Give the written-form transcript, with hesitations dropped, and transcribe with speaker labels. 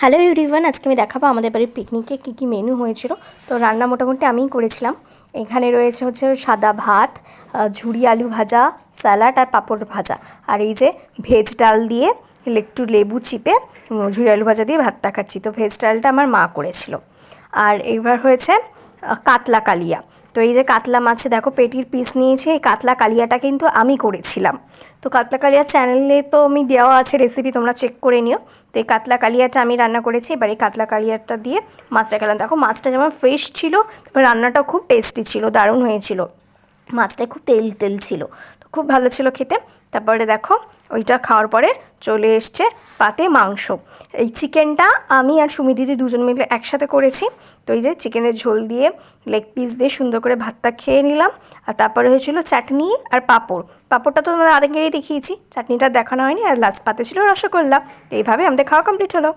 Speaker 1: Hello everyone, আজকে আমি দেখাবো আমাদের বাড়ির পিকনিকে কী কী মেনু হয়েছিল। তো রান্না মোটামুটি আমিই করেছিলাম। এখানে রয়েছে হচ্ছে সাদা ভাত, ঝুরি আলু ভাজা, স্যালাড আর পাঁপড় ভাজা। আর এই যে ভেজ ডাল দিয়ে একটু লেবু চিপে ঝুরি আলু ভাজা দিয়ে ভাতটা খাচ্ছি। তো ভেজ ডালটা আমার মা করেছিল। আর এইবার হয়েছে কাতলা কালিয়া। তো এই যে কাতলা মাছে দেখো পেটির পিস নিয়েছি, এই কাতলা কালিয়াটা কিন্তু আমি করেছিলাম। তো কাতলা কালিয়ার চ্যানেলে তো আমি দেওয়া আছে রেসিপি, তোমরা চেক করে নিও। তো এই কাতলা কালিয়াটা আমি রান্না করেছি। এবার এই কাতলা কালিয়াটা দিয়ে মাছটা খেলাম। দেখো মাছটা যেমন ফ্রেশ ছিল, তারপর রান্নাটাও খুব টেস্টি ছিল, দারুণ হয়েছিল। মাছটায় খুব তেল তেল ছিল, তো খুব ভালো ছিল খেতে। তারপরে দেখো ওইটা খাওয়ার পরে চলে এসছে পাতে মাংস। এই চিকেনটা আমি আর সুমি দিদি দুজন মিলে একসাথে করেছি। তো এই যে চিকেনের ঝোল দিয়ে লেগ পিস দিয়ে সুন্দর করে ভাতটা খেয়ে নিলাম। আর তারপরে হয়েছিল চাটনি আর পাঁপড়। পাঁপড়টা তো তোমরা আগেই দেখিয়েছি, চাটনিটা দেখানো হয়নি। আর লাস্ট পাতে ছিল রসগোল্লা। তো এইভাবে আমাদের খাওয়া কমপ্লিট হলো।